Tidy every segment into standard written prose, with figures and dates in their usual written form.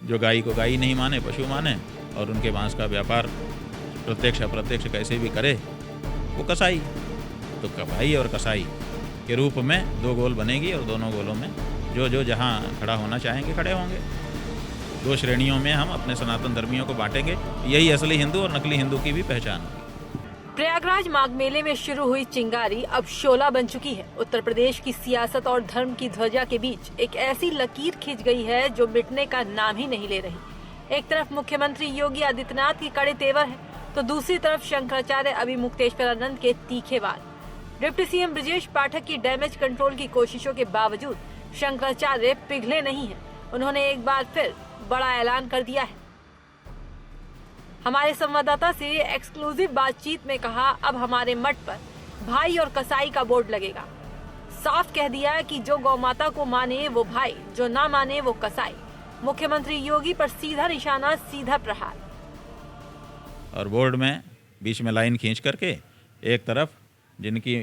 जो गाय को गाय नहीं माने, पशु माने, और उनके मांस का व्यापार प्रत्यक्ष अप्रत्यक्ष कैसे भी करे, वो कसाई। तो कसाई और कसाई के रूप में दो गोल बनेगी और दोनों गोलों में जो जहाँ खड़ा होना चाहेंगे खड़े होंगे। दो श्रेणियों में हम अपने सनातन धर्मियों को बांटेंगे। यही असली हिंदू और नकली हिंदू की भी पहचान होगी। प्रयागराज माघ मेले में शुरू हुई चिंगारी अब शोला बन चुकी है। उत्तर प्रदेश की सियासत और धर्म की ध्वजा के बीच एक ऐसी लकीर खिंच गई है जो मिटने का नाम ही नहीं ले रही। एक तरफ मुख्यमंत्री योगी आदित्यनाथ के कड़े तेवर है, तो दूसरी तरफ शंकराचार्य अभिमुक्तेश्वरानंद के तीखे वार। डिप्टी सीएम ब्रजेश पाठक की डैमेज कंट्रोल की कोशिशों के बावजूद शंकराचार्य पिघले नहीं हैं। उन्होंने एक बार फिर बड़ा ऐलान कर दिया है। हमारे संवाददाता से एक्सक्लूसिव बातचीत में कहा, अब हमारे मठ पर भाई और कसाई का बोर्ड लगेगा। साफ कह दिया कि जो गौ माता को माने वो भाई, जो ना माने वो कसाई। मुख्यमंत्री योगी पर सीधा निशाना, सीधा प्रहार। और बोर्ड में बीच में लाइन खींच करके एक तरफ जिनकी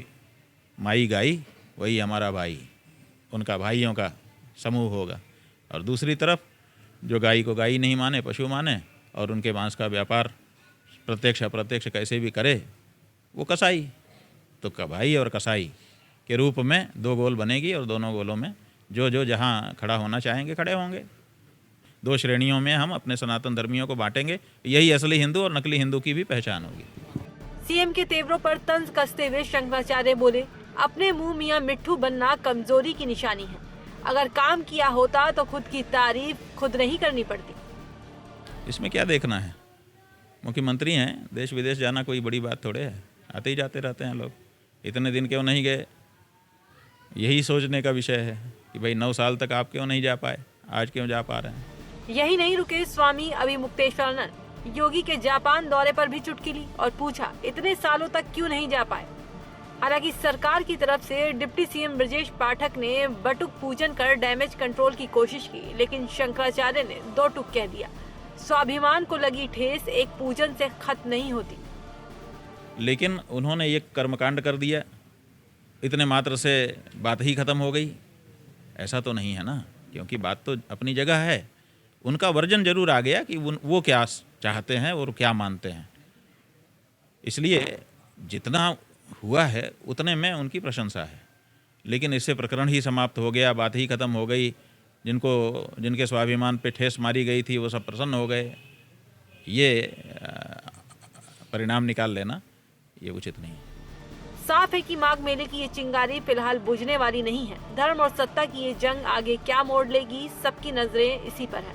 माई गाई वही हमारा भाई, उनका भाइयों का समूह होगा, और दूसरी तरफ जो गाय को गाय नहीं माने, पशु माने, और उनके मांस का व्यापार प्रत्यक्ष अप्रत्यक्ष कैसे भी करे, वो कसाई। तो भाई और कसाई के रूप में दो गोल बनेगी और दोनों गोलों में जो जहाँ खड़ा होना चाहेंगे खड़े होंगे। दो श्रेणियों में हम अपने सनातन धर्मियों को बांटेंगे। यही असली हिंदू और नकली हिंदू की भी पहचान होगी। सीएम के तेवरों पर तंज कसते हुए शंकराचार्य बोले, अपने मुंह मियां मिट्ठू बनना कमजोरी की निशानी है। अगर काम किया होता तो खुद की तारीफ खुद नहीं करनी पड़ती। इसमें क्या देखना है, मुख्यमंत्री हैं, देश विदेश जाना कोई बड़ी बात थोड़े है, आते ही जाते रहते हैं लोग। इतने दिन क्यों नहीं गए, यही सोचने का विषय है कि भाई 9 साल तक आप क्यों नहीं जा पाए, आज क्यों जा पा रहे हैं। यही नहीं रुके स्वामी अभिमुक्तेश्वरानंद, योगी के जापान दौरे पर भी चुटकी ली और पूछा, इतने सालों तक क्यों नहीं जा पाए। हालांकि सरकार की तरफ से डिप्टी सीएम ब्रजेश पाठक ने बटुक पूजन कर डैमेज कंट्रोल की कोशिश की, लेकिन शंकराचार्य ने दो टुक कह दिया। स्वाभिमान को लगी ठेस एक पूजन से खत्म नहीं होती। लेकिन उन्होंने ये कर्मकांड कर दिया, इतने मात्र से बात ही खत्म हो गई, ऐसा तो नहीं है ना। क्योंकि बात तो अपनी जगह है, उनका वर्जन जरूर आ गया कि वो क्या चाहते हैं और क्या मानते हैं। इसलिए जितना हुआ है उतने में उनकी प्रशंसा है, लेकिन इससे प्रकरण ही समाप्त हो गया, बात ही खत्म हो गई। जिनके स्वाभिमान पे ठेस मारी गई थी वो सब प्रसन्न हो गए, ये परिणाम निकाल लेना ये उचित नहीं। साफ है कि माघ मेले की ये चिंगारी फिलहाल बुझने वाली नहीं है। धर्म और सत्ता की ये जंग आगे क्या मोड़ लेगी, सबकी नजरें इसी पर है।